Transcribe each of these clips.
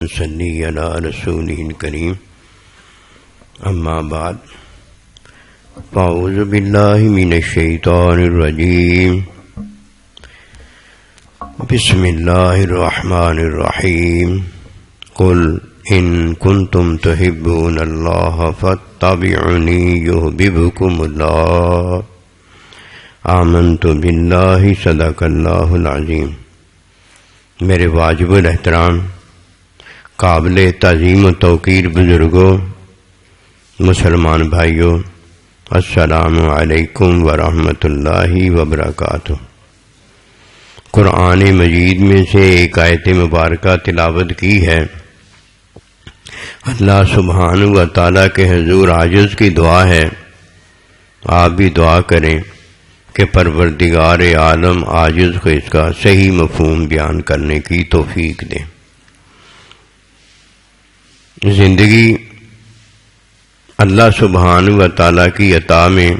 صلی علی رسولہ الکریم اما بعد فاعوذ باللہ من الشیطان الرجیم بسم اللہ الرحمن الرحیم قل ان کنتم تحبون اللہ فاتبعونی یحببکم اللہ آمنت باللہ صدق اللہ العظیم۔ میرے واجب الاحترام قابل تعظیم و توقیر بزرگوں، مسلمان بھائیوں، السلام علیکم ورحمۃ اللہ وبرکاتہ۔ قرآن مجید میں سے ایک آیت مبارکہ تلاوت کی ہے۔ اللہ سبحانہ و تعالیٰ کے حضور عاجز کی دعا ہے، آپ بھی دعا کریں کہ پروردگار عالم عاجز کو اس کا صحیح مفہوم بیان کرنے کی توفیق دے۔ زندگی اللہ سبحانہ و تعالیٰ کی عطا میں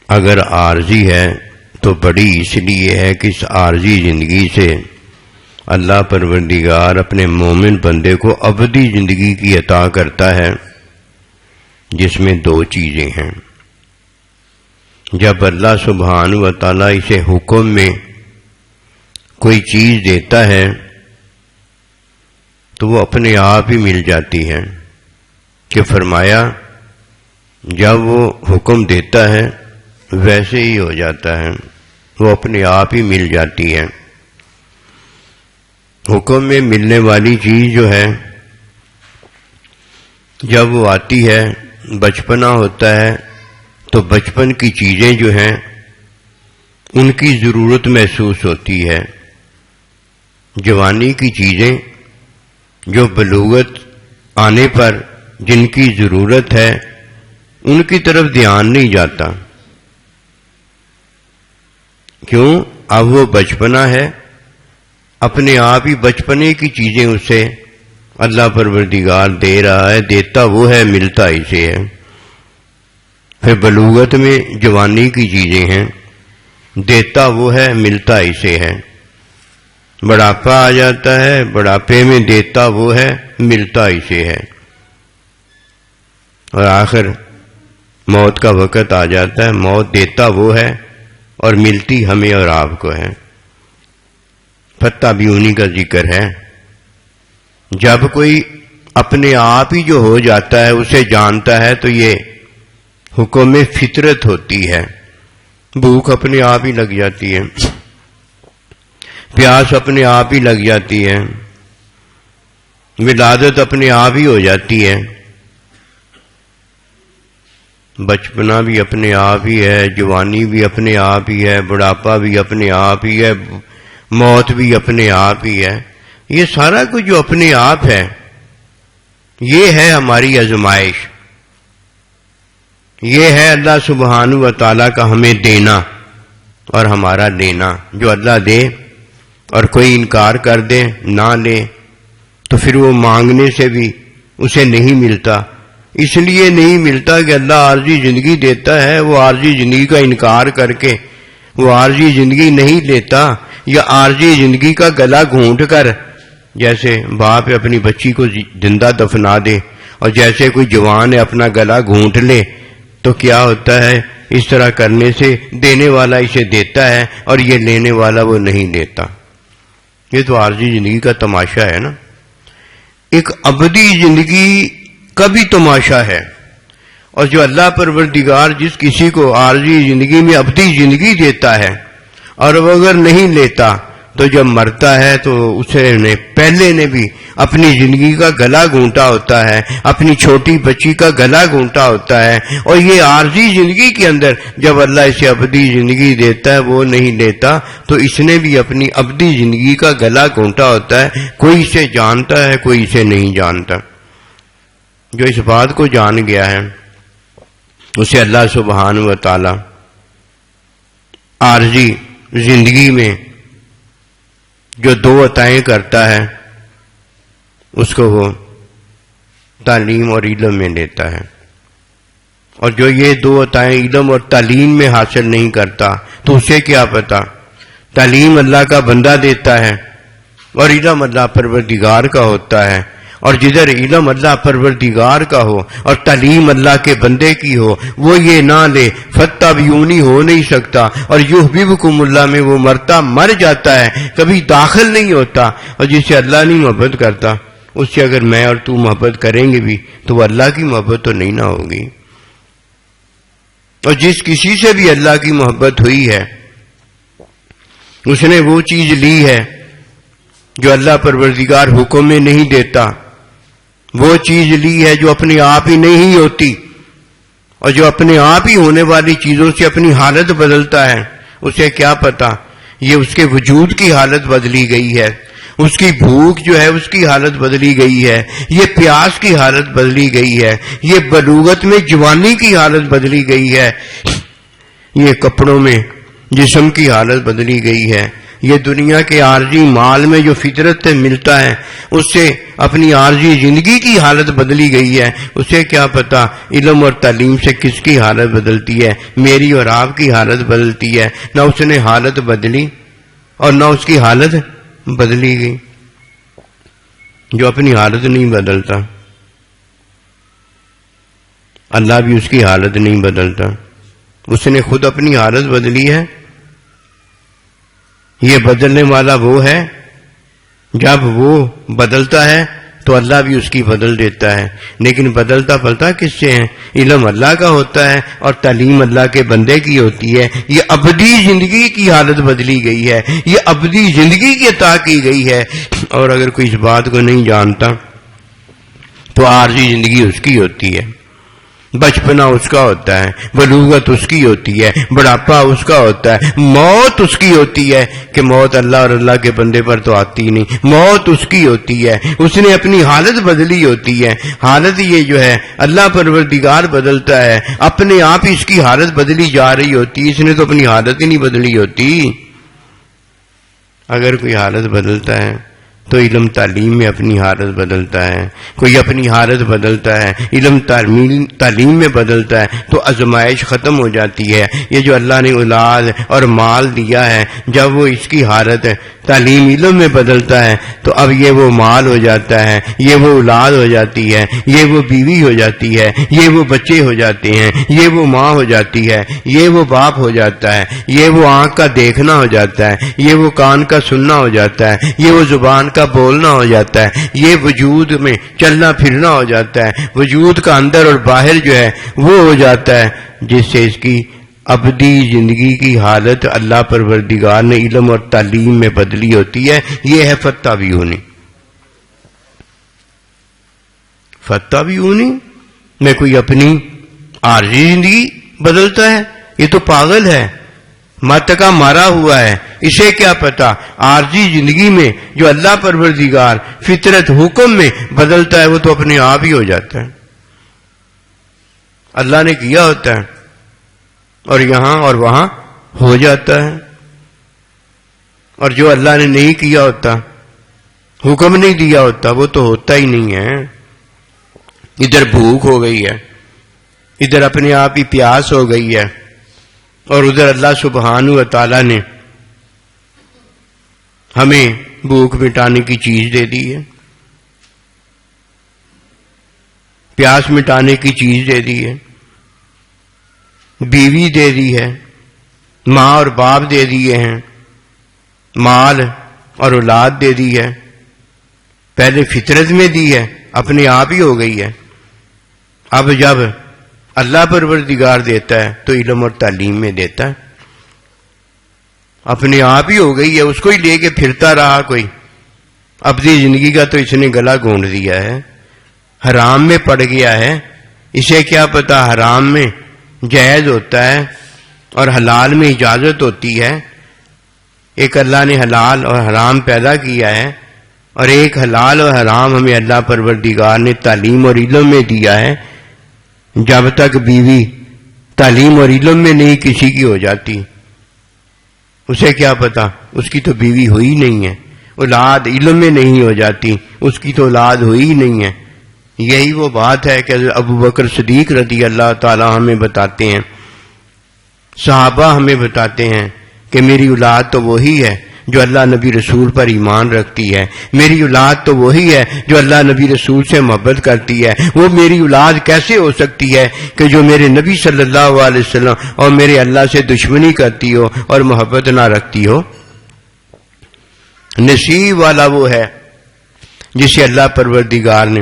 اگر عارضی ہے تو بڑی اس لیے ہے کہ اس عارضی زندگی سے اللہ پروردگار اپنے مومن بندے کو ابدی زندگی کی عطا کرتا ہے، جس میں دو چیزیں ہیں۔ جب اللہ سبحانہ و تعالیٰ اسے حکم میں کوئی چیز دیتا ہے تو وہ اپنے آپ ہی مل جاتی ہے، کہ فرمایا جب وہ حکم دیتا ہے ویسے ہی ہو جاتا ہے، وہ اپنے آپ ہی مل جاتی ہے۔ حکم میں ملنے والی چیز جو ہے جب وہ آتی ہے، بچپنا ہوتا ہے تو بچپن کی چیزیں جو ہیں ان کی ضرورت محسوس ہوتی ہے۔ جوانی کی چیزیں جو بلوغت آنے پر جن کی ضرورت ہے ان کی طرف دھیان نہیں جاتا، کیوں؟ اب وہ بچپنا ہے، اپنے آپ ہی بچپنے کی چیزیں اسے اللہ پروردگار دے رہا ہے، دیتا وہ ہے، ملتا اسے ہے۔ پھر بلوغت میں جوانی کی چیزیں ہیں، دیتا وہ ہے، ملتا اسے ہے۔ بڑھاپا آ جاتا ہے، بڑھاپے میں دیتا وہ ہے، ملتا اسے ہے۔ اور آخر موت کا وقت آ جاتا ہے، موت دیتا وہ ہے اور ملتی ہمیں اور آپ کو ہے۔ فتح بھی انہی کا ذکر ہے۔ جب کوئی اپنے آپ ہی جو ہو جاتا ہے اسے جانتا ہے تو یہ حکم میں فطرت ہوتی ہے، بھوک اپنے آپ ہی لگ جاتی ہے، پیاس اپنے آپ ہی لگ جاتی ہے، ولادت اپنے آپ ہی ہو جاتی ہے، بچپنا بھی اپنے آپ ہی ہے، جوانی بھی اپنے آپ ہی ہے، بڑھاپا بھی اپنے آپ ہی ہے، موت بھی اپنے آپ ہی ہے۔ یہ سارا کچھ جو اپنے آپ ہے یہ ہے ہماری آزمائش، یہ ہے اللہ سبحانہ و تعالیٰ کا ہمیں دینا اور ہمارا لینا۔ جو اللہ دے اور کوئی انکار کر دے، نہ لے، تو پھر وہ مانگنے سے بھی اسے نہیں ملتا۔ اس لیے نہیں ملتا کہ اللہ عارضی زندگی دیتا ہے، وہ عارضی زندگی کا انکار کر کے وہ عارضی زندگی نہیں لیتا، یا عارضی زندگی کا گلا گھونٹ کر، جیسے باپ اپنی بچی کو زندہ دفنا دے اور جیسے کوئی جوان ہے اپنا گلا گھونٹ لے، تو کیا ہوتا ہے؟ اس طرح کرنے سے دینے والا اسے دیتا ہے اور یہ لینے والا وہ نہیں دیتا۔ یہ تو عارضی زندگی کا تماشا ہے نا۔ ایک ابدی زندگی کا بھی تماشا ہے، اور جو اللہ پروردگار جس کسی کو عارضی زندگی میں ابدی زندگی دیتا ہے اور وہ اگر نہیں لیتا تو جب مرتا ہے تو اسے نے پہلے نے بھی اپنی زندگی کا گلا گھونٹا ہوتا ہے، اپنی چھوٹی بچی کا گلا گھونٹا ہوتا ہے، اور یہ عارضی زندگی کے اندر جب اللہ اسے ابدی زندگی دیتا ہے وہ نہیں لیتا تو اس نے بھی اپنی ابدی زندگی کا گلا گھونٹا ہوتا ہے۔ کوئی اسے جانتا ہے، کوئی اسے نہیں جانتا۔ جو اس بات کو جان گیا ہے اسے اللہ سبحانہ و تعالی عارضی زندگی میں جو دو عطائیں کرتا ہے اس کو وہ تعلیم اور علم میں لیتا ہے، اور جو یہ دو عطائیں علم اور تعلیم میں حاصل نہیں کرتا تو اسے کیا پتا؟ تعلیم اللہ کا بندہ دیتا ہے اور علم اللہ پروردگار کا ہوتا ہے. اور جدھر علم اللہ پروردگار کا ہو اور تعلیم اللہ کے بندے کی ہو وہ یہ نہ لے فَاتَّبِعُونِی ہو نہیں سکتا. اور یحببکم اللہ میں وہ مر جاتا ہے، کبھی داخل نہیں ہوتا. اور جس سے اللہ نہیں محبت کرتا اس سے اگر میں اور تو محبت کریں گے بھی تو وہ اللہ کی محبت تو نہیں نہ ہوگی. اور جس کسی سے بھی اللہ کی محبت ہوئی ہے اس نے وہ چیز لی ہے جو اللہ پروردگار حکم میں نہیں دیتا، وہ چیز لی ہے جو اپنے آپ ہی نہیں ہوتی. اور جو اپنے آپ ہی ہونے والی چیزوں سے اپنی حالت بدلتا ہے اسے کیا پتا یہ اس کے وجود کی حالت بدلی گئی ہے، اس کی بھوک جو ہے اس کی حالت بدلی گئی ہے، یہ پیاس کی حالت بدلی گئی ہے، یہ بلوغت میں جوانی کی حالت بدلی گئی ہے، یہ کپڑوں میں جسم کی حالت بدلی گئی ہے، یہ دنیا کے عارضی مال میں جو فطرت سے ملتا ہے اس سے اپنی عارضی زندگی کی حالت بدلی گئی ہے. اسے کیا پتا علم اور تعلیم سے کس کی حالت بدلتی ہے. میری اور آپ کی حالت بدلتی ہے، نہ اس نے حالت بدلی اور نہ اس کی حالت بدلی گئی. جو اپنی حالت نہیں بدلتا اللہ بھی اس کی حالت نہیں بدلتا. اس نے خود اپنی حالت بدلی ہے. یہ بدلنے والا وہ ہے، جب وہ بدلتا ہے تو اللہ بھی اس کی بدل دیتا ہے. لیکن بدلتا پلتا کس سے ہے؟ علم اللہ کا ہوتا ہے اور تعلیم اللہ کے بندے کی ہوتی ہے. یہ ابدی زندگی کی حالت بدلی گئی ہے، یہ ابدی زندگی کی عطا کی گئی ہے. اور اگر کوئی اس بات کو نہیں جانتا تو عارضی زندگی اس کی ہوتی ہے، بچپنا اس کا ہوتا ہے، بلوغت اس کی ہوتی ہے، بڑھاپا اس کا ہوتا ہے، موت اس کی ہوتی ہے کہ موت اللہ اور اللہ کے بندے پر تو آتی نہیں، موت اس کی ہوتی ہے. اس نے اپنی حالت بدلی ہوتی ہے. حالت یہ جو ہے اللہ پروردگار بدلتا ہے، اپنے آپ اس کی حالت بدلی جا رہی ہوتی. اس نے تو اپنی حالت ہی نہیں بدلی ہوتی. اگر کوئی حالت بدلتا ہے تو علم تعلیم میں اپنی حالت بدلتا ہے، کوئی اپنی حالت بدلتا ہے، علم تعلیم میں بدلتا ہے تو آزمائش ختم ہو جاتی ہے. یہ جو اللہ نے اولاد اور مال دیا ہے جب وہ اس کی حالت تعلیم علم میں بدلتا ہے تو اب یہ وہ مال ہو جاتا ہے، یہ وہ اولاد ہو جاتی ہے، یہ وہ بیوی ہو جاتی ہے، یہ وہ بچے ہو جاتے ہیں، یہ وہ ماں ہو جاتی ہے، یہ وہ باپ ہو جاتا ہے، یہ وہ آنکھ کا دیکھنا ہو جاتا ہے، یہ وہ کان کا سننا ہو جاتا ہے، یہ وہ زبان کا بولنا ہو جاتا ہے، یہ وجود میں چلنا پھرنا ہو جاتا ہے، وجود کا اندر اور باہر جو ہے وہ ہو جاتا ہے، جس سے اس کی ابدی زندگی کی حالت اللہ پروردگار نے علم اور تعلیم میں بدلی ہوتی ہے. یہ ہے فَاتَّبِعُونِی. فَاتَّبِعُونِی میں کوئی اپنی عارضی زندگی بدلتا ہے؟ یہ تو پاگل ہے، مت کا مارا ہوا ہے. اسے کیا پتا عارضی زندگی میں جو اللہ پروردگار فطرت حکم میں بدلتا ہے وہ تو اپنے آپ ہی ہو جاتا ہے. اللہ نے کیا ہوتا ہے اور یہاں اور وہاں ہو جاتا ہے. اور جو اللہ نے نہیں کیا ہوتا، حکم نہیں دیا ہوتا، وہ تو ہوتا ہی نہیں ہے. ادھر بھوک ہو گئی ہے، ادھر اپنے آپ ہی پیاس ہو گئی ہے، اور ادھر اللہ سبحانہ و تعالی نے ہمیں بھوک مٹانے کی چیز دے دی ہے، پیاس مٹانے کی چیز دے دی ہے، بیوی دے دی ہے، ماں اور باپ دے دیے ہیں، مال اور اولاد دے دی ہے. پہلے فطرت میں دی ہے، اپنے آپ ہی ہو گئی ہے. اب جب اللہ پروردگار دیتا ہے تو علم اور تعلیم میں دیتا ہے. اپنے آپ ہی ہو گئی ہے، اس کو ہی لے کے پھرتا رہا کوئی. ابدی زندگی کا تو اس نے گلا گھونٹ دیا ہے، حرام میں پڑ گیا ہے. اسے کیا پتا حرام میں جائز ہوتا ہے اور حلال میں اجازت ہوتی ہے. ایک اللہ نے حلال اور حرام پیدا کیا ہے، اور ایک حلال اور حرام ہمیں اللہ پروردگار نے تعلیم اور علم میں دیا ہے. جب تک بیوی تعلیم اور علم میں نہیں کسی کی ہو جاتی اسے کیا پتا، اس کی تو بیوی ہوئی نہیں ہے. اولاد علم میں نہیں ہو جاتی اس کی تو اولاد ہوئی نہیں ہے. یہی وہ بات ہے کہ ابو بکر صدیق رضی اللہ تعالی ہمیں بتاتے ہیں، صحابہ ہمیں بتاتے ہیں کہ میری اولاد تو وہی ہے جو اللہ نبی رسول پر ایمان رکھتی ہے. میری اولاد تو وہی ہے جو اللہ نبی رسول سے محبت کرتی ہے. وہ میری اولاد کیسے ہو سکتی ہے کہ جو میرے نبی صلی اللہ علیہ وسلم اور میرے اللہ سے دشمنی کرتی ہو اور محبت نہ رکھتی ہو؟ نصیب والا وہ ہے جسے اللہ پروردگار نے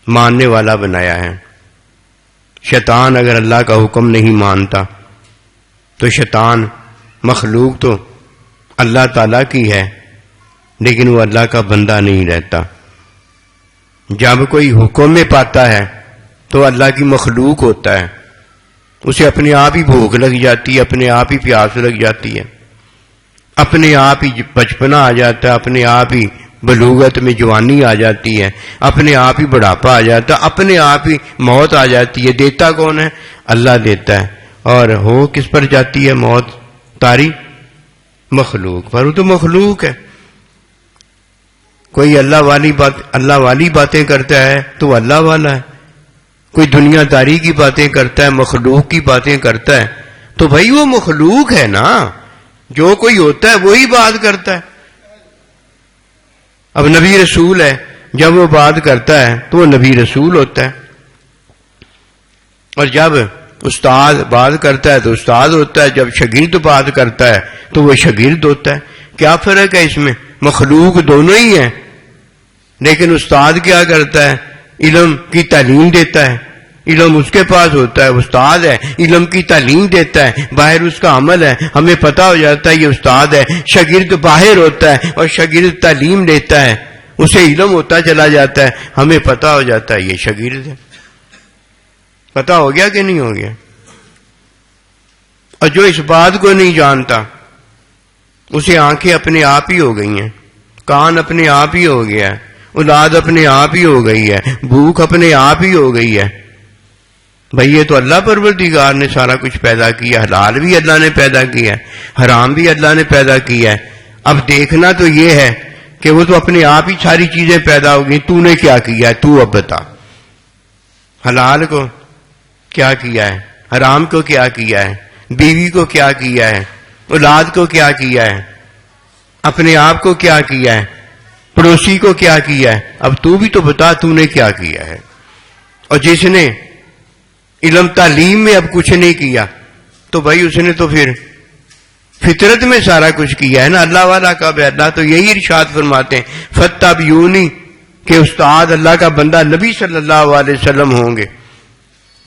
ماننے والا بنایا ہے. شیطان اگر اللہ کا حکم نہیں مانتا تو شیطان مخلوق تو اللہ تعالیٰ کی ہے لیکن وہ اللہ کا بندہ نہیں رہتا. جب کوئی حکم میں پاتا ہے تو اللہ کی مخلوق ہوتا ہے. اسے اپنے آپ ہی بھوک لگ جاتی ہے, اپنے آپ ہی پیاس لگ جاتی ہے, اپنے آپ ہی بچپنا آ جاتا ہے, اپنے آپ ہی بلوغت میں جوانی آ جاتی ہے, اپنے آپ ہی بڑھاپا آ جاتا ہے, اپنے آپ ہی موت آ جاتی ہے. دیتا کون ہے؟ اللہ دیتا ہے. اور ہو کس پر جاتی ہے موت؟ تاری مخلوق پر. وہ تو مخلوق ہے. کوئی اللہ والی باتیں کرتا ہے تو وہ اللہ والا ہے. کوئی دنیا داری کی باتیں کرتا ہے, مخلوق کی باتیں کرتا ہے تو بھائی وہ مخلوق ہے نا. جو کوئی ہوتا ہے وہی بات کرتا ہے. اب نبی رسول ہے, جب وہ بات کرتا ہے تو وہ نبی رسول ہوتا ہے, اور جب استاد بات کرتا ہے تو استاد ہوتا ہے, جب شاگرد بات کرتا ہے تو وہ شاگرد ہوتا ہے. کیا فرق ہے اس میں؟ مخلوق دونوں ہی ہیں, لیکن استاد کیا کرتا ہے؟ علم کی تعلیم دیتا ہے. علم اس کے پاس ہوتا ہے, استاد ہے, علم کی تعلیم دیتا ہے, باہر اس کا عمل ہے, ہمیں پتہ ہو جاتا ہے یہ استاد ہے. شاگرد باہر ہوتا ہے اور شاگرد تعلیم لیتا ہے, اسے علم ہوتا چلا جاتا ہے, ہمیں پتہ ہو جاتا ہے یہ شاگرد ہے. پتہ ہو گیا کہ نہیں ہو گیا؟ اور جو اس بات کو نہیں جانتا اسے آنکھیں اپنے آپ ہی ہو گئی ہیں, کان اپنے آپ ہی ہو گیا ہے, اولاد اپنے آپ ہی ہو گئی ہے, بھوک اپنے آپ ہی ہو گئی ہے. بھئی یہ تو اللہ پروردگار نے سارا کچھ پیدا کیا. حلال بھی اللہ نے پیدا کیا ہے, حرام بھی اللہ نے پیدا کیا ہے. اب دیکھنا تو یہ ہے کہ وہ تو اپنے آپ ہی ساری چیزیں پیدا ہو گئی. تو نے کیا کیا ہے؟ تو اب بتا. حلال کو کیا کیا ہے, حرام کو کیا کیا ہے, بیوی کو کیا کیا ہے, اولاد کو کیا کیا ہے, اپنے آپ کو کیا کیا ہے, پڑوسی کو کیا کیا ہے. اب تو بھی تو بتا تو نے کیا کیا ہے. اور جس نے علم تعلیم میں اب کچھ نہیں کیا تو بھائی اس نے تو پھر فطرت میں سارا کچھ کیا ہے نا. اللہ والا کب ہے؟ اللہ تو یہی ارشاد فرماتے ہیں فَاتَّبِعُونِی کہ استاد اللہ کا بندہ نبی صلی اللہ علیہ وسلم ہوں گے,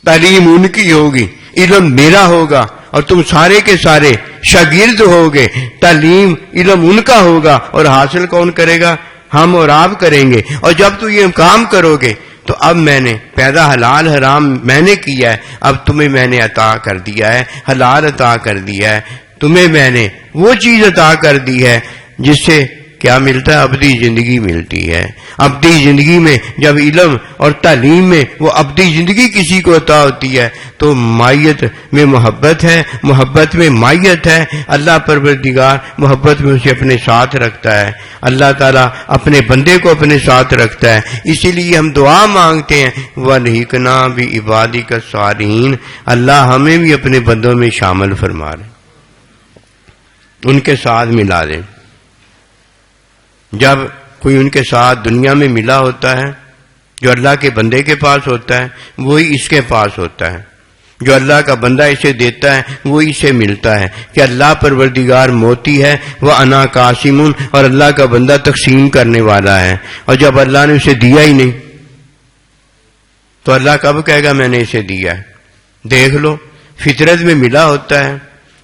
تعلیم ان کی ہوگی, علم میرا ہوگا, اور تم سارے کے سارے شاگرد ہوگے. تعلیم علم ان کا ہوگا اور حاصل کون کرے گا؟ ہم اور آپ کریں گے. اور جب تو یہ کام کرو گے تو اب میں نے پیدا حلال حرام میں نے کیا ہے, اب تمہیں میں نے عطا کر دیا ہے, حلال عطا کر دیا ہے, تمہیں میں نے وہ چیز عطا کر دی ہے جس سے کیا ملتا ہے؟ ابدی زندگی ملتی ہے. ابدی زندگی میں جب علم اور تعلیم میں وہ ابدی زندگی کسی کو عطا ہوتی ہے تو مائیت میں محبت ہے, محبت میں مائیت ہے. اللہ پروردگار محبت میں اسے اپنے ساتھ رکھتا ہے. اللہ تعالیٰ اپنے بندے کو اپنے ساتھ رکھتا ہے. اسی لیے ہم دعا مانگتے ہیں وَالْحِقْنَا بِعِبَادِكَ الصَّالِحِينَ, اللہ ہمیں بھی اپنے بندوں میں شامل فرما لے, ان کے ساتھ ملا دے. جب کوئی ان کے ساتھ دنیا میں ملا ہوتا ہے, جو اللہ کے بندے کے پاس ہوتا ہے وہی اس کے پاس ہوتا ہے. جو اللہ کا بندہ اسے دیتا ہے وہی اسے ملتا ہے کہ اللہ پروردگار موتی ہے, وہ انا قاسم, اور اللہ کا بندہ تقسیم کرنے والا ہے. اور جب اللہ نے اسے دیا ہی نہیں تو اللہ کب کہے گا میں نے اسے دیا ہے؟ دیکھ لو, فطرت میں ملا ہوتا ہے,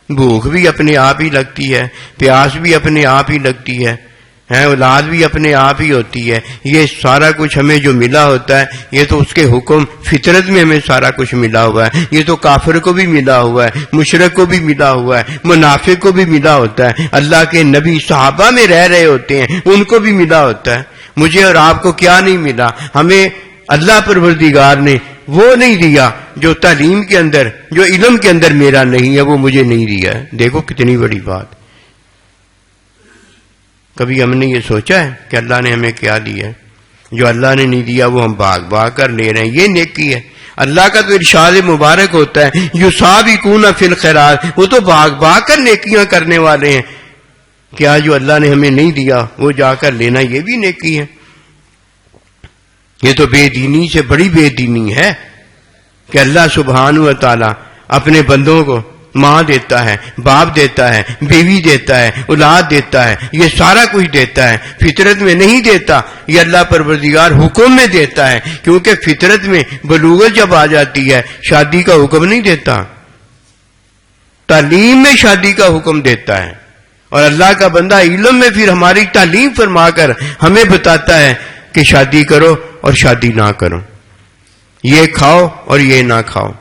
بھوک بھی اپنے آپ ہی لگتی ہے, پیاس بھی اپنے آپ ہی لگتی ہے, اولاد بھی اپنے آپ ہی ہوتی ہے. یہ سارا کچھ ہمیں جو ملا ہوتا ہے یہ تو اس کے حکم فطرت میں ہمیں سارا کچھ ملا ہوا ہے. یہ تو کافر کو بھی ملا ہوا ہے, مشرک کو بھی ملا ہوا ہے, منافق کو بھی ملا ہوتا ہے, اللہ کے نبی صحابہ میں رہ رہے ہوتے ہیں ان کو بھی ملا ہوتا ہے. مجھے اور آپ کو کیا نہیں ملا؟ ہمیں اللہ پروردگار نے وہ نہیں دیا جو تعلیم کے اندر, جو علم کے اندر میرا نہیں ہے, وہ مجھے نہیں دیا ہے. دیکھو کتنی بڑی بات. کبھی ہم نے یہ سوچا ہے کہ اللہ نے ہمیں کیا دیا ہے؟ جو اللہ نے نہیں دیا وہ ہم بھاگ بھاگ کر لے رہے ہیں. یہ نیکی ہے. اللہ کا تو ارشاد مبارک ہوتا ہے یسابقون فی الخیرات، وہ تو بھاگ بھاگ کر نیکیاں کرنے والے ہیں. کیا جو اللہ نے ہمیں نہیں دیا وہ جا کر لینا یہ بھی نیکی ہے؟ یہ تو بے دینی سے بڑی بے دینی ہے کہ اللہ سبحانہ و تعالی اپنے بندوں کو ماں دیتا ہے، باپ دیتا ہے، بیوی دیتا ہے، اولاد دیتا ہے، یہ سارا کچھ دیتا ہے، فطرت میں نہیں دیتا. یہ اللہ پروردگار حکم میں دیتا ہے، کیونکہ فطرت میں بلوغت جب آ جاتی ہے شادی کا حکم نہیں دیتا، تعلیم میں شادی کا حکم دیتا ہے. اور اللہ کا بندہ علم میں پھر ہماری تعلیم فرما کر ہمیں بتاتا ہے کہ شادی کرو اور شادی نہ کرو، یہ کھاؤ اور یہ نہ کھاؤ،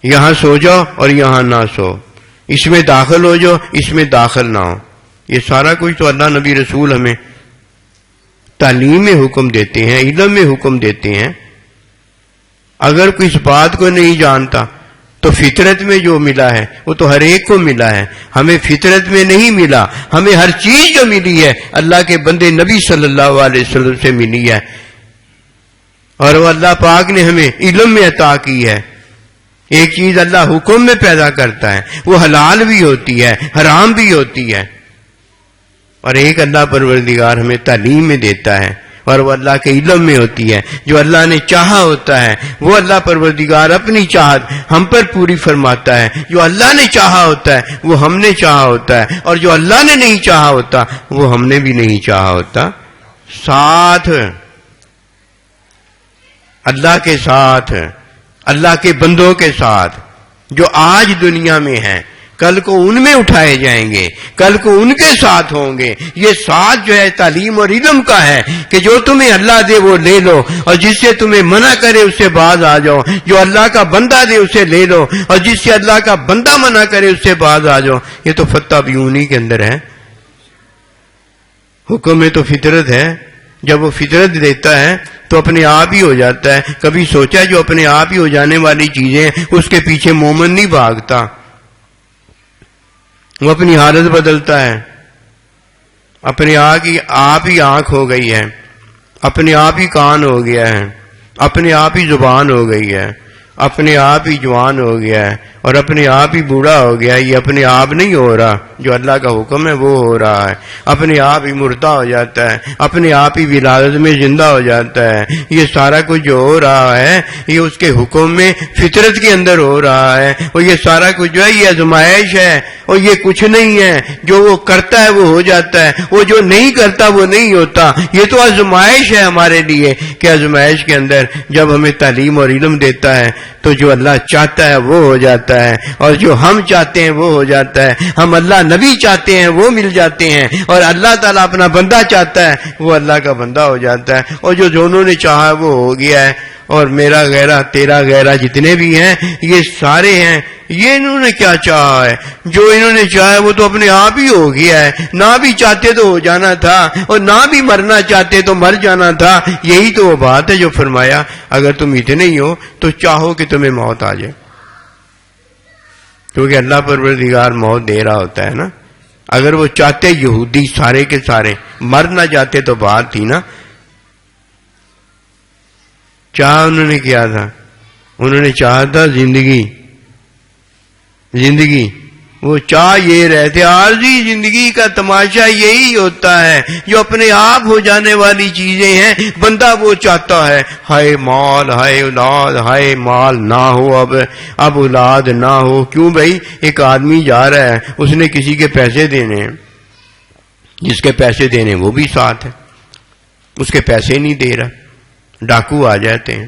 یہاں سو جاؤ اور یہاں نہ سو، اس میں داخل ہو جاؤ اس میں داخل نہ ہو. یہ سارا کچھ تو اللہ نبی رسول ہمیں تعلیم میں حکم دیتے ہیں، علم میں حکم دیتے ہیں. اگر کوئی اس بات کو نہیں جانتا تو فطرت میں جو ملا ہے وہ تو ہر ایک کو ملا ہے، ہمیں فطرت میں نہیں ملا، ہمیں ہر چیز جو ملی ہے اللہ کے بندے نبی صلی اللہ علیہ وسلم سے ملی ہے. اور وہ اللہ پاک نے ہمیں علم میں عطا کی ہے. ایک چیز اللہ حکم میں پیدا کرتا ہے وہ حلال بھی ہوتی ہے حرام بھی ہوتی ہے، اور ایک اللہ پروردگار ہمیں تعلیم میں دیتا ہے اور وہ اللہ کے علم میں ہوتی ہے. جو اللہ نے چاہا ہوتا ہے وہ اللہ پروردگار اپنی چاہت ہم پر پوری فرماتا ہے، جو اللہ نے چاہا ہوتا ہے وہ ہم نے چاہا ہوتا ہے، اور جو اللہ نے نہیں چاہا ہوتا وہ ہم نے بھی نہیں چاہا ہوتا. ساتھ اللہ کے ساتھ، اللہ کے بندوں کے ساتھ جو آج دنیا میں ہیں کل کو ان میں اٹھائے جائیں گے، کل کو ان کے ساتھ ہوں گے. یہ ساتھ جو ہے تعلیم اور علم کا ہے کہ جو تمہیں اللہ دے وہ لے لو، اور جس سے تمہیں منع کرے اس سے باز آ جاؤ. جو اللہ کا بندہ دے اسے لے لو، اور جس سے اللہ کا بندہ منع کرے اس سے باز آ جاؤ. یہ تو فتح بھی انہی کے اندر ہے. حکم میں تو فطرت ہے، جب وہ فطرت دیتا ہے تو اپنے آپ ہی ہو جاتا ہے. کبھی سوچا جو اپنے آپ ہی ہو جانے والی چیزیں اس کے پیچھے مومن نہیں بھاگتا، وہ اپنی حالت بدلتا ہے. اپنے آپ ہی آنکھ ہو گئی ہے، اپنے آپ ہی کان ہو گیا ہے، اپنے آپ ہی زبان ہو گئی ہے، اپنے آپ ہی جوان ہو گیا ہے، اور اپنے آپ ہی بوڑھا ہو گیا ہے. یہ اپنے آپ نہیں ہو رہا، جو اللہ کا حکم ہے وہ ہو رہا ہے. اپنے آپ ہی مردہ ہو جاتا ہے، اپنے آپ ہی ولادت میں زندہ ہو جاتا ہے. یہ سارا کچھ جو ہو رہا ہے یہ اس کے حکم میں فطرت کے اندر ہو رہا ہے. اور یہ سارا کچھ جو ہے یہ آزمائش ہے، اور یہ کچھ نہیں ہے. جو وہ کرتا ہے وہ ہو جاتا ہے، وہ جو نہیں کرتا وہ نہیں ہوتا. یہ تو آزمائش ہے ہمارے لیے کہ آزمائش کے اندر جب ہمیں تعلیم اور علم دیتا ہے تو جو اللہ چاہتا ہے وہ ہو جاتا ہے، اور جو ہم چاہتے ہیں وہ ہو جاتا ہے. ہم اللہ نبی چاہتے ہیں وہ مل جاتے ہیں، اور اللہ تعالیٰ اپنا بندہ چاہتا ہے وہ اللہ کا بندہ ہو جاتا ہے. اور جو دونوں نے چاہا وہ ہو گیا ہے. اور میرا غیرہ تیرا غیرہ جتنے بھی ہیں یہ سارے ہیں، یہ انہوں نے کیا چاہا ہے؟ جو انہوں نے چاہا ہے وہ تو اپنے آپ ہی ہو گیا ہے. نہ بھی چاہتے تو ہو جانا تھا، اور نہ بھی مرنا چاہتے تو مر جانا تھا. یہی تو وہ بات ہے جو فرمایا اگر تم اتنے ہی ہو تو چاہو کہ تمہیں موت آ جائے، کیونکہ اللہ پروردگار موت دے رہا ہوتا ہے نا. اگر وہ چاہتے یہودی سارے کے سارے مر نہ جاتے تو بات تھی نا. چاہا انہوں نے کیا تھا؟ انہوں نے چاہا تھا زندگی. وہ چاہ یہ رہتے عارضی زندگی کا تماشا یہی ہوتا ہے جو اپنے آپ ہو جانے والی چیزیں ہیں بندہ وہ چاہتا ہے. ہائے مال، ہائے اولاد، ہائے مال نہ ہو، اب اولاد نہ ہو. کیوں بھائی؟ ایک آدمی جا رہا ہے، اس نے کسی کے پیسے دینے ہیں، جس کے پیسے دینے وہ بھی ساتھ ہے، اس کے پیسے نہیں دے رہا. ڈاکو آ جاتے ہیں،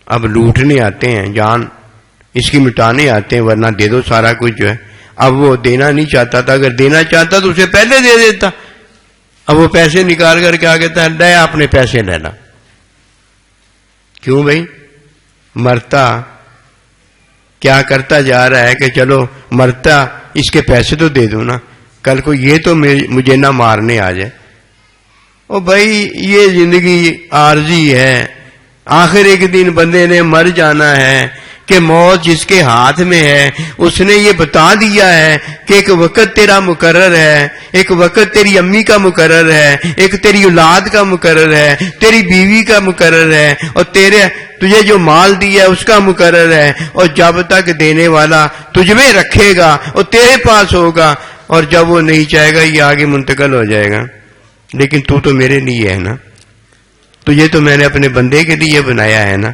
اب لوٹنے آتے ہیں، جان اس کی مٹانے آتے ہیں، ورنہ دے دو سارا کچھ جو ہے. اب وہ دینا نہیں چاہتا تھا، اگر دینا چاہتا تو اسے پہلے دے دیتا. اب وہ پیسے نکال کر کیا کہتا ہے؟ لے اپنے پیسے لینا. کیوں بھائی؟ مرتا کیا کرتا جا رہا ہے کہ چلو مرتا اس کے پیسے تو دے دوں نا، کل کو یہ تو مجھے نہ مارنے آ جائے. او بھائی یہ زندگی عارضی ہے، آخر ایک دن بندے نے مر جانا ہے. کہ موت جس کے ہاتھ میں ہے اس نے یہ بتا دیا ہے کہ ایک وقت تیرا مقرر ہے، ایک وقت تیری امی کا مقرر ہے، ایک تیری اولاد کا مقرر ہے، تیری بیوی کا مقرر ہے، اور تجھے جو مال دیا ہے اس کا مقرر ہے، اور جب تک دینے والا تجھ میں رکھے گا اور تیرے پاس ہوگا، اور جب وہ نہیں چاہے گا یہ آگے منتقل ہو جائے گا۔ لیکن تو میرے لیے ہے نا، تجھے تو میں نے اپنے بندے کے لیے بنایا ہے نا،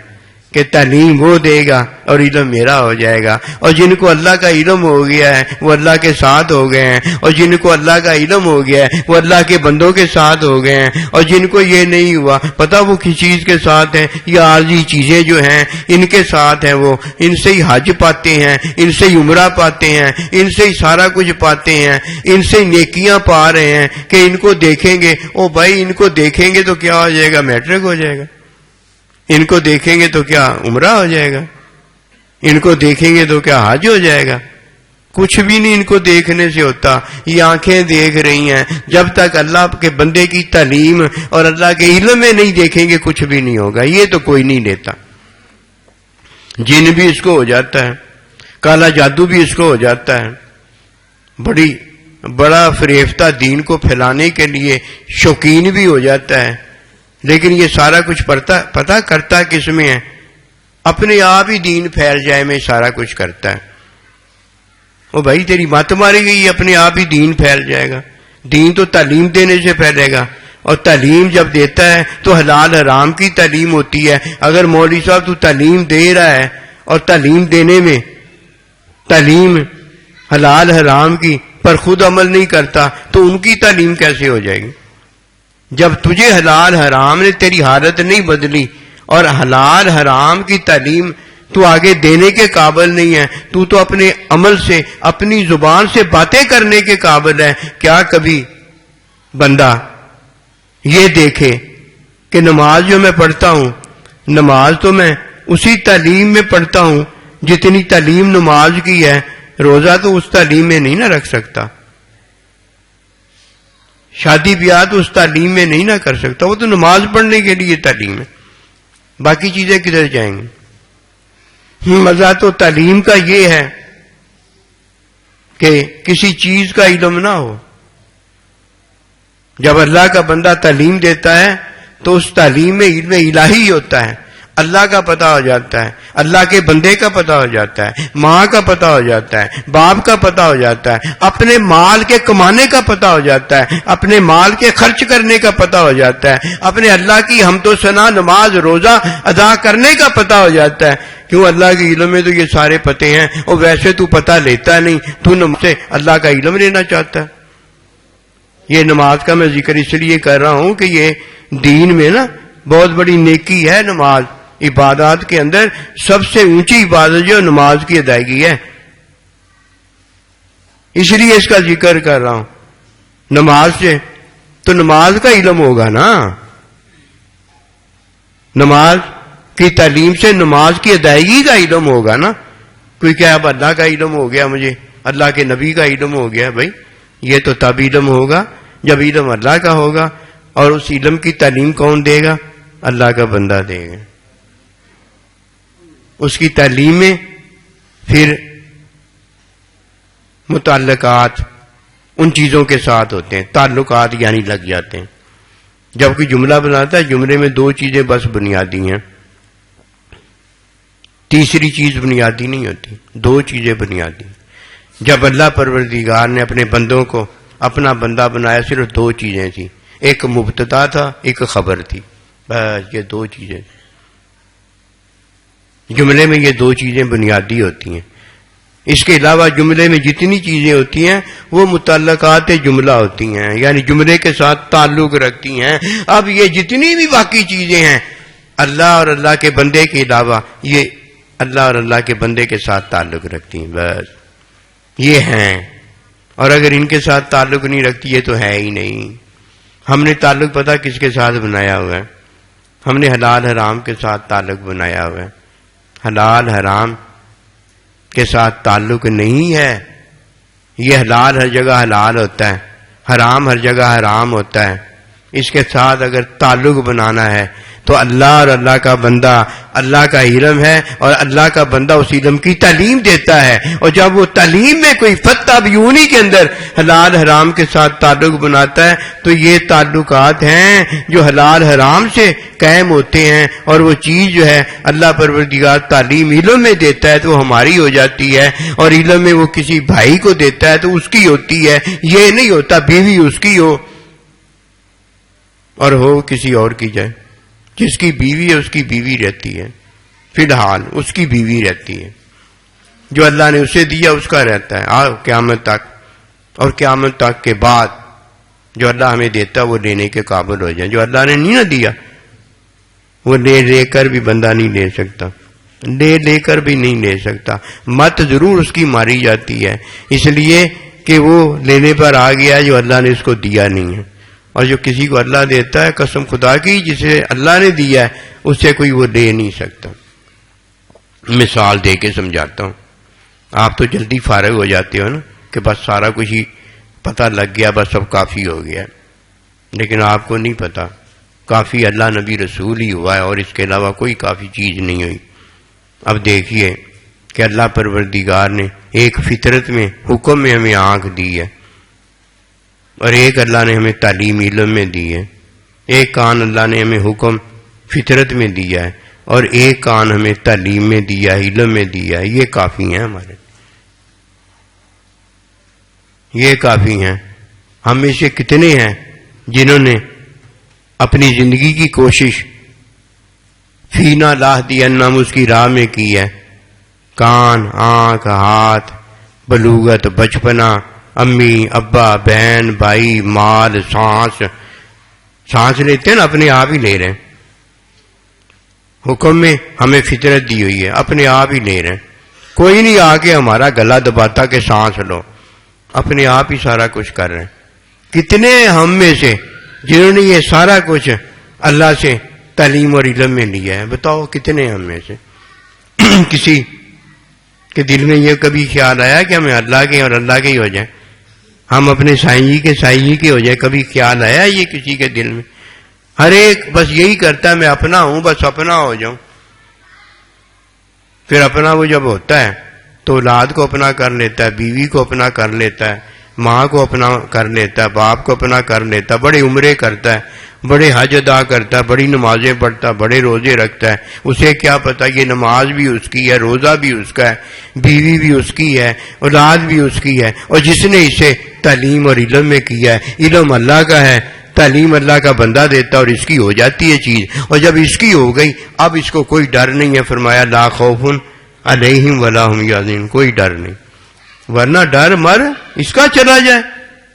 کہ تعلیم وہ دے گا اور علم میرا ہو جائے گا، اور جن کو اللہ کا علم ہو گیا ہے وہ اللہ کے ساتھ ہو گئے ہیں، اور جن کو اللہ کا علم ہو گیا ہے وہ اللہ کے بندوں کے ساتھ ہو گئے ہیں، اور جن کو یہ نہیں ہوا پتہ وہ کس چیز کے ساتھ ہیں، یہ عارضی چیزیں جو ہیں ان کے ساتھ ہیں، وہ ان سے ہی حج پاتے ہیں، ان سے ہی عمرہ پاتے ہیں، ان سے ہی سارا کچھ پاتے ہیں، ان سے ہی نیکیاں پا رہے ہیں کہ ان کو دیکھیں گے، او بھائی ان کو دیکھیں گے تو کیا ہو جائے گا؟ میٹرک ہو جائے گا۔ ان کو دیکھیں گے تو کیا عمرہ ہو جائے گا؟ ان کو دیکھیں گے تو کیا حج ہو جائے گا؟ کچھ بھی نہیں ان کو دیکھنے سے ہوتا، یہ آنکھیں دیکھ رہی ہیں، جب تک اللہ کے بندے کی تعلیم اور اللہ کے علم میں نہیں دیکھیں گے کچھ بھی نہیں ہوگا۔ یہ تو کوئی نہیں لیتا، جن بھی اس کو ہو جاتا ہے، کالا جادو بھی اس کو ہو جاتا ہے، بڑا فریفتہ دین کو پھیلانے کے لیے شوقین بھی ہو جاتا ہے، لیکن یہ سارا کچھ پتہ کرتا کس میں ہے؟ اپنے آپ ہی دین پھیل جائے میں سارا کچھ کرتا ہے۔ وہ بھائی تیری مت ماری گئی، اپنے آپ ہی دین پھیل جائے گا۔ دین تو تعلیم دینے سے پھیلے گا، اور تعلیم جب دیتا ہے تو حلال حرام کی تعلیم ہوتی ہے۔ اگر مولوی صاحب تو تعلیم دے رہا ہے اور تعلیم دینے میں تعلیم حلال حرام کی پر خود عمل نہیں کرتا تو ان کی تعلیم کیسے ہو جائے گی؟ جب تجھے حلال حرام نے تیری حالت نہیں بدلی اور حلال حرام کی تعلیم تو آگے دینے کے قابل نہیں ہے، تو اپنے عمل سے اپنی زبان سے باتیں کرنے کے قابل ہے۔ کیا کبھی بندہ یہ دیکھے کہ نماز جو میں پڑھتا ہوں، نماز تو میں اسی تعلیم میں پڑھتا ہوں جتنی تعلیم نماز کی ہے، روزہ تو اس تعلیم میں نہیں نہ رکھ سکتا، شادی بیاہ تو اس تعلیم میں نہیں نہ کر سکتا، وہ تو نماز پڑھنے کے لیے تعلیم ہے، باقی چیزیں کدھر جائیں گی؟ مزہ تو تعلیم کا یہ ہے کہ کسی چیز کا علم نہ ہو۔ جب اللہ کا بندہ تعلیم دیتا ہے تو اس تعلیم میں علم الہی ہوتا ہے، اللہ کا پتہ ہو جاتا ہے، اللہ کے بندے کا پتہ ہو جاتا ہے، ماں کا پتہ ہو جاتا ہے، باپ کا پتہ ہو جاتا ہے، اپنے مال کے کمانے کا پتہ ہو جاتا ہے، اپنے مال کے خرچ کرنے کا پتہ ہو جاتا ہے، اپنے اللہ کی حمد و ثنا نماز روزہ ادا کرنے کا پتہ ہو جاتا ہے۔ کیوں؟ اللہ کے علم میں تو یہ سارے پتے ہیں، اور ویسے تو پتہ لیتا نہیں، تو نماز سے اللہ کا علم لینا چاہتا ہے۔ یہ نماز کا میں ذکر اس لیے کر رہا ہوں کہ یہ دین میں نا بہت بڑی نیکی ہے۔ نماز عبادات کے اندر سب سے اونچی عبادت جو نماز کی ادائیگی ہے، اس لیے اس کا ذکر کر رہا ہوں۔ نماز سے تو نماز کا علم ہوگا نا، نماز کی تعلیم سے نماز کی ادائیگی کا علم ہوگا نا۔ کوئی کیا اب اللہ کا علم ہو گیا، مجھے اللہ کے نبی کا علم ہو گیا؟ بھائی یہ تو تب علم ہوگا جب علم اللہ کا ہوگا، اور اس علم کی تعلیم کون دے گا؟ اللہ کا بندہ دے گا۔ اس کی تعلیم میں پھر متعلقات ان چیزوں کے ساتھ ہوتے ہیں، تعلقات یعنی لگ جاتے ہیں۔ جب کوئی جملہ بناتا ہے، جملے میں دو چیزیں بس بنیادی ہیں، تیسری چیز بنیادی نہیں ہوتی، دو چیزیں بنیادی۔ جب اللہ پروردگار نے اپنے بندوں کو اپنا بندہ بنایا صرف دو چیزیں تھیں، ایک مبتدا تھا، ایک خبر تھی، بس یہ دو چیزیں۔ جملے میں یہ دو چیزیں بنیادی ہوتی ہیں، اس کے علاوہ جملے میں جتنی چیزیں ہوتی ہیں وہ متعلقات جملہ ہوتی ہیں، یعنی جملے کے ساتھ تعلق رکھتی ہیں۔ اب یہ جتنی بھی باقی چیزیں ہیں اللہ اور اللہ کے بندے کے علاوہ، یہ اللہ اور اللہ کے بندے کے ساتھ تعلق رکھتی ہیں، بس یہ ہیں۔ اور اگر ان کے ساتھ تعلق نہیں رکھتی یہ تو ہے ہی نہیں۔ ہم نے تعلق پتہ کس کے ساتھ بنایا ہوا ہے؟ ہم نے حلال حرام کے ساتھ تعلق بنایا ہوا ہے۔ حلال حرام کے ساتھ تعلق نہیں ہے، یہ حلال ہر جگہ حلال ہوتا ہے، حرام ہر جگہ حرام ہوتا ہے۔ اس کے ساتھ اگر تعلق بنانا ہے تو اللہ اور اللہ کا بندہ، اللہ کا علم ہے اور اللہ کا بندہ اس علم کی تعلیم دیتا ہے، اور جب وہ تعلیم میں کوئی فتح بیونی کے اندر حلال حرام کے ساتھ تعلق بناتا ہے تو یہ تعلقات ہیں جو حلال حرام سے قائم ہوتے ہیں، اور وہ چیز جو ہے اللہ پروردگار تعلیم علم میں دیتا ہے تو وہ ہماری ہو جاتی ہے، اور علم میں وہ کسی بھائی کو دیتا ہے تو اس کی ہوتی ہے، یہ نہیں ہوتا بیوی اس کی ہو اور ہو کسی اور کی جائے۔ جس کی بیوی ہے اس کی بیوی رہتی ہے، فی الحال اس کی بیوی رہتی ہے، جو اللہ نے اسے دیا اس کا رہتا ہے قیامت تک، اور قیامت تک کے بعد جو اللہ ہمیں دیتا ہے وہ لینے کے قابل ہو جائے۔ جو اللہ نے نہیں نہ دیا وہ لے کر بھی بندہ نہیں لے سکتا، لے کر بھی نہیں لے سکتا، مت ضرور اس کی ماری جاتی ہے اس لیے کہ وہ لینے پر آ گیا جو اللہ نے اس کو دیا نہیں ہے، اور جو کسی کو اللہ دیتا ہے قسم خدا کی جسے اللہ نے دیا ہے اس سے کوئی وہ لے نہیں سکتا۔ مثال دے کے سمجھاتا ہوں، آپ تو جلدی فارغ ہو جاتے ہو نا کہ بس سارا کچھ ہی پتہ لگ گیا، بس سب کافی ہو گیا، لیکن آپ کو نہیں پتا کافی اللہ نبی رسول ہی ہوا ہے اور اس کے علاوہ کوئی کافی چیز نہیں ہوئی۔ اب دیکھیے کہ اللہ پروردگار نے ایک فطرت میں حکم میں ہمیں آنکھ دی ہے، اور ایک اللہ نے ہمیں تعلیم علم میں دی ہے، ایک کان اللہ نے ہمیں حکم فطرت میں دیا ہے، اور ایک کان ہمیں تعلیم میں دیا ہے، علم میں دیا ہے۔ یہ کافی ہیں ہمارے، یہ کافی ہیں۔ ہم میں سے کتنے ہیں جنہوں نے اپنی زندگی کی کوشش فینا لاہ دی انم اس کی راہ میں کی ہے، کان، آنکھ، ہاتھ، بلوغت، بچپنا، امی، ابا، بہن، بھائی، مال، سانس لیتے ہیں نا اپنے آپ ہی لے رہے ہیں، حکم میں ہمیں فطرت دی ہوئی ہے، اپنے آپ ہی لے رہے ہیں، کوئی نہیں آ کے ہمارا گلا دباتا کہ سانس لو، اپنے آپ ہی سارا کچھ کر رہے ہیں۔ کتنے ہم میں سے جنہوں نے یہ سارا کچھ اللہ سے تعلیم اور علم میں لیا ہے؟ بتاؤ کتنے ہم میں سے کسی کے دل میں یہ کبھی خیال آیا کہ ہمیں اللہ کے اور اللہ کے ہی ہو جائیں، ہم اپنے سائیں جی کے ہو جائے؟ کبھی خیال آیا یہ کسی کے دل میں؟ ہر ایک بس یہی کرتا ہے میں اپنا ہوں، بس اپنا ہو جاؤں۔ پھر اپنا وہ جب ہوتا ہے تو اولاد کو اپنا کر لیتا ہے، بیوی کو اپنا کر لیتا ہے، ماں کو اپنا کر لیتا ہے، باپ کو اپنا کر لیتا ہے، بڑے عمرے کرتا ہے، بڑے حج ادا کرتا ہے، بڑی نمازیں پڑھتا ہے، بڑے روزے رکھتا ہے۔ اسے کیا پتا یہ نماز بھی اس کی ہے، روزہ بھی اس کا ہے، بیوی بھی اس کی ہے، اولاد بھی اس کی ہے، اور جس نے اسے تعلیم اور علم میں کیا ہے، علم اللہ کا ہے، تعلیم اللہ کا بندہ دیتا اور اس کی ہو جاتی ہے چیز، اور جب اس کی ہو گئی اب اس کو کوئی ڈر نہیں ہے۔ فرمایا لا خوف علیہم ولا ہم یحزنون، کوئی ڈر نہیں، ورنہ ڈر مر اس کا چلا جائے۔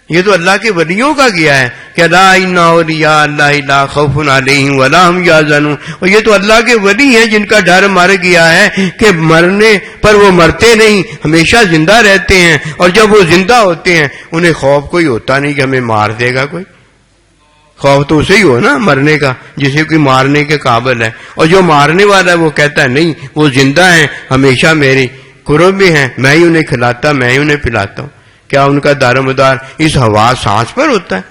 یہ تو اللہ کے ولیوں کا کیا ہے کہ لا ان اولیاء اللہ لا خوف علیہم ولا ہم یحزنون، اور یہ تو اللہ کے ولی ہیں جن کا ڈر مر گیا ہے کہ مرنے پر وہ مرتے نہیں، ہمیشہ زندہ رہتے ہیں، اور جب وہ زندہ ہوتے ہیں انہیں خوف کوئی ہوتا نہیں کہ ہمیں مار دے گا کوئی۔ خوف تو اسے ہی ہو نا مرنے کا جسے کوئی مارنے کے قابل ہے، اور جو مارنے والا ہے وہ کہتا ہے نہیں وہ زندہ ہیں، ہمیشہ میری قرب میں ہیں، میں ہی انہیں کھلاتا، میں ہی انہیں پلاتا ہوں۔ کیا ان کا دار و مدار اس ہوا سانس پر ہوتا ہے؟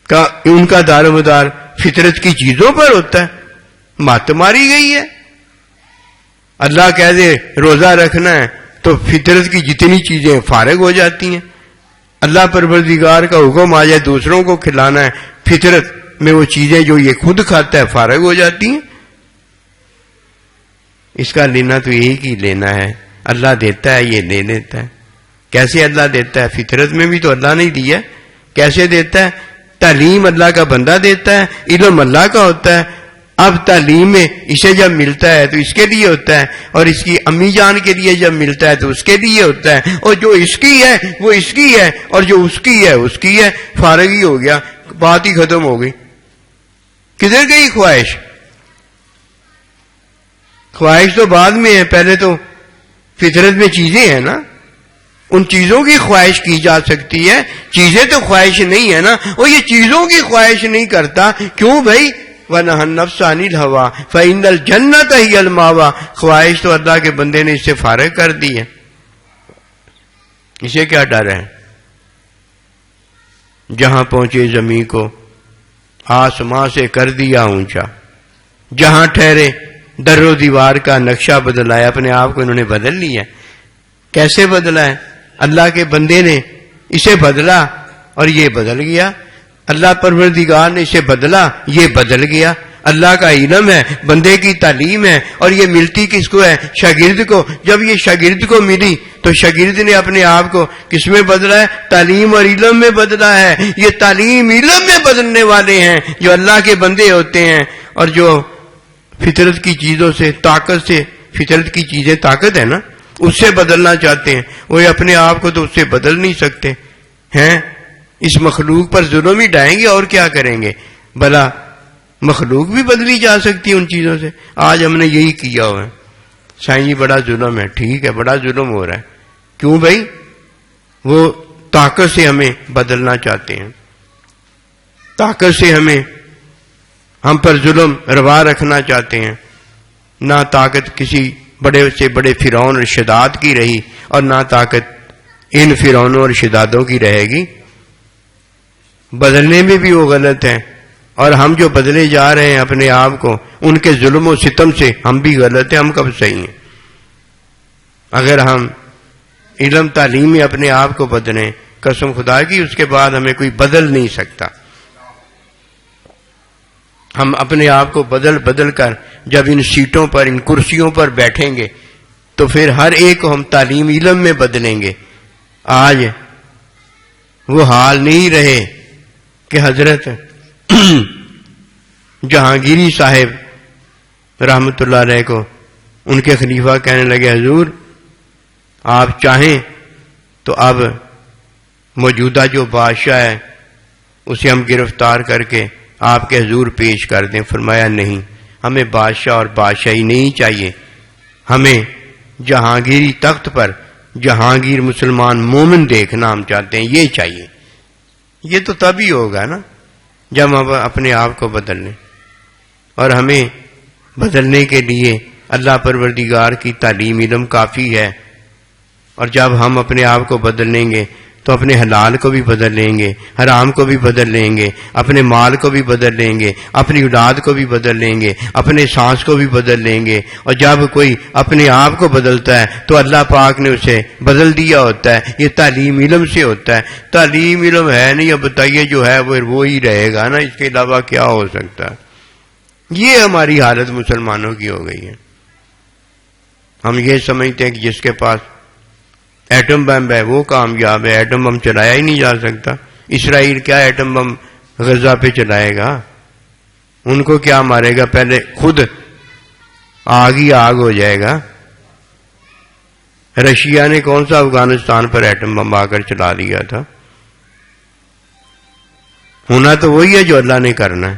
کیا ان کا دار و مدار فطرت کی چیزوں پر ہوتا ہے؟ مات ماری گئی ہے۔ اللہ کہہ دے روزہ رکھنا ہے تو فطرت کی جتنی چیزیں فارغ ہو جاتی ہیں۔ اللہ پروردگار کا حکم آ جائے دوسروں کو کھلانا ہے، فطرت میں وہ چیزیں جو یہ خود کھاتا ہے فارغ ہو جاتی ہیں۔ اس کا لینا تو ایک ہی لینا ہے، اللہ دیتا ہے یہ لے لیتا ہے۔ کیسے اللہ دیتا ہے؟ فطرت میں بھی تو اللہ نے دیا ہے۔ کیسے دیتا ہے؟ تعلیم اللہ کا بندہ دیتا ہے، علم اللہ کا ہوتا ہے۔ اب تعلیم میں اسے جب ملتا ہے تو اس کے لیے ہوتا ہے، اور اس کی امی جان کے لیے جب ملتا ہے تو اس کے لیے ہوتا ہے، اور جو اس کی ہے وہ اس کی ہے، اور جو اس کی ہے اس کی ہے۔ فارغ ہی ہو گیا، بات ہی ختم ہو گئی۔ کدھر گئی خواہش؟ خواہش تو بعد میں ہے، پہلے تو فطرت میں چیزیں ہیں نا، ان چیزوں کی خواہش کی جا سکتی ہے، چیزیں تو خواہش نہیں ہے نا۔ وہ یہ چیزوں کی خواہش نہیں کرتا، کیوں بھائی؟ وَنَهَا النَّفْسَ عَنِ الْهَوَىٰ فَإِنَّ الْجَنَّةَ هِيَ الْمَأْوَىٰ، خواہش تو اللہ کے بندے نے اس سے فارغ کر دی ہے، اسے کیا ڈر ہے؟ جہاں پہنچے زمین کو آسماں سے کر دیا اونچا، جہاں ٹھہرے در و دیوار کا نقشہ بدلا ہے۔ اپنے آپ کو انہوں نے بدل لیا۔ کیسے بدلا ہے؟ اللہ کے بندے نے اسے بدلا اور یہ بدل گیا، اللہ پروردگار نے اسے بدلا، یہ بدل گیا۔ اللہ کا علم ہے، بندے کی تعلیم ہے، اور یہ ملتی کس کو ہے؟ شاگرد کو۔ جب یہ شاگرد کو ملی تو شاگرد نے اپنے آپ کو کس میں بدلا ہے؟ تعلیم اور علم میں بدلا ہے۔ یہ تعلیم علم میں بدلنے والے ہیں جو اللہ کے بندے ہوتے ہیں، اور جو فطرت کی چیزوں سے، طاقت سے، فطرت کی چیزیں طاقت ہے نا، اس سے بدلنا چاہتے ہیں، وہ اپنے آپ کو تو اس سے بدل نہیں سکتے ہیں۔ اس مخلوق پر ظلم ہی ڈھائیں گے اور کیا کریں گے؟ بھلا مخلوق بھی بدلی جا سکتی ہے ان چیزوں سے؟ آج ہم نے یہی کیا ہوا ہے، سائیں جی بڑا ظلم ہے، ٹھیک ہے بڑا ظلم ہو رہا ہے، کیوں بھائی؟ وہ طاقت سے ہمیں بدلنا چاہتے ہیں، طاقت سے ہم پر ظلم روا رکھنا چاہتے ہیں۔ نہ طاقت کسی بڑے سے بڑے فرعون اور شداد کی رہی، اور نہ طاقت ان فرعونوں اور شدادوں کی رہے گی۔ بدلنے میں بھی وہ غلط ہیں، اور ہم جو بدلے جا رہے ہیں اپنے آپ کو ان کے ظلم و ستم سے، ہم بھی غلط ہیں۔ ہم کب صحیح ہیں؟ اگر ہم علم تعلیم میں اپنے آپ کو بدلیں، قسم خدا کی اس کے بعد ہمیں کوئی بدل نہیں سکتا۔ ہم اپنے آپ کو بدل کر جب ان سیٹوں پر، ان کرسیوں پر بیٹھیں گے تو پھر ہر ایک کو ہم تعلیم علم میں بدلیں گے۔ آج وہ حال نہیں رہے کہ حضرت جہانگیری صاحب رحمت اللہ علیہ کو ان کے خلیفہ کہنے لگے حضور آپ چاہیں تو اب موجودہ جو بادشاہ ہے اسے ہم گرفتار کر کے آپ کے حضور پیش کر دیں۔ فرمایا نہیں، ہمیں بادشاہ اور بادشاہی نہیں چاہیے، ہمیں جہانگیری تخت پر جہانگیر مسلمان مومن دیکھنا ہم چاہتے ہیں، یہ چاہیے۔ یہ تو تبھی ہوگا نا جب ہم اپنے آپ کو بدل لیں، اور ہمیں بدلنے کے لیے اللہ پروردگار کی تعلیم علم کافی ہے۔ اور جب ہم اپنے آپ کو بدل لیں گے تو اپنے حلال کو بھی بدل لیں گے، حرام کو بھی بدل لیں گے، اپنے مال کو بھی بدل لیں گے، اپنی اولاد کو بھی بدل لیں گے، اپنے سانس کو بھی بدل لیں گے۔ اور جب کوئی اپنے آپ کو بدلتا ہے تو اللہ پاک نے اسے بدل دیا ہوتا ہے۔ یہ تعلیم علم سے ہوتا ہے۔ تعلیم علم ہے نہیں، اب بتائیے جو ہے وہ ہی رہے گا نا، اس کے علاوہ کیا ہو سکتا ہے؟ یہ ہماری حالت مسلمانوں کی ہو گئی ہے۔ ہم یہ سمجھتے ہیں کہ جس کے پاس ایٹم بم ہے وہ کامیاب ہے، ایٹم بم چلایا ہی نہیں جا سکتا۔ اسرائیل کیا ایٹم بم غزہ پہ چلائے گا؟ ان کو کیا مارے گا؟ پہلے خود آگ ہی آگ ہو جائے گا۔ رشیا نے کون سا افغانستان پر ایٹم بم آ کر چلا دیا تھا؟ ہونا تو وہی ہے جو اللہ نے کرنا ہے۔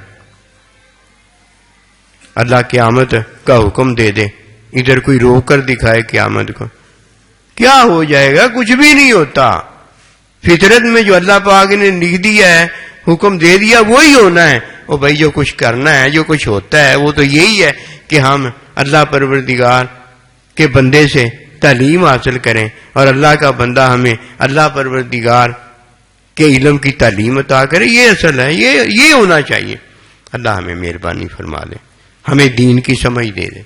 اللہ قیامت کا حکم دے دے، ادھر کوئی روک کر دکھائے قیامت کو، کیا ہو جائے گا؟ کچھ بھی نہیں ہوتا۔ فطرت میں جو اللہ پاک نے لکھ دیا ہے، حکم دے دیا، وہی ہونا ہے۔ اور بھائی جو کچھ کرنا ہے، جو کچھ ہوتا ہے، وہ تو یہی ہے کہ ہم اللہ پروردگار کے بندے سے تعلیم حاصل کریں، اور اللہ کا بندہ ہمیں اللہ پروردگار کے علم کی تعلیم عطا کرے۔ یہ اصل ہے، یہ ہونا چاہیے۔ اللہ ہمیں مہربانی فرما دے، ہمیں دین کی سمجھ دے دے۔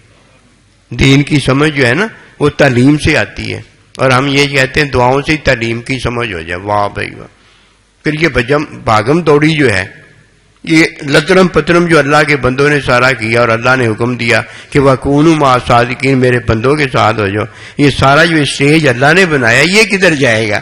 دین کی سمجھ جو ہے نا وہ تعلیم سے آتی ہے، اور ہم یہ کہتے ہیں دعاؤں سے تعلیم کی سمجھ ہو جائے۔ واہ بھائی واہ! پھر یہ بھاگم دوڑی جو ہے، یہ لطرم پترم جو اللہ کے بندوں نے سارا کیا، اور اللہ نے حکم دیا کہ وَكُونُوا مَعَ الصَّادِقِينَ، میرے بندوں کے ساتھ ہو جاؤ، یہ سارا جو اسٹیج اللہ نے بنایا یہ کدھر جائے گا؟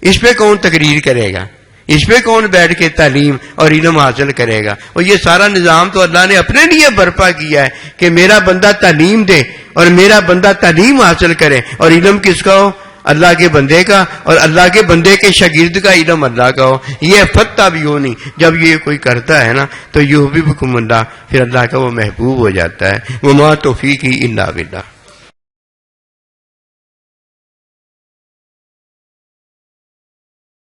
اس پہ کون تقریر کرے گا؟ اس پہ کون بیٹھ کے تعلیم اور علم حاصل کرے گا؟ اور یہ سارا نظام تو اللہ نے اپنے لیے برپا کیا ہے کہ میرا بندہ تعلیم دے اور میرا بندہ تعلیم حاصل کرے۔ اور علم کس کا ہو؟ اللہ کے بندے کا، اور اللہ کے بندے کے شاگرد کا علم اللہ کا ہو۔ یہ فتح بھی ہو نہیں، جب یہ کوئی کرتا ہے نا تو یحببکم اللہ، پھر اللہ کا وہ محبوب ہو جاتا ہے۔ وما توفیقی الا باللہ۔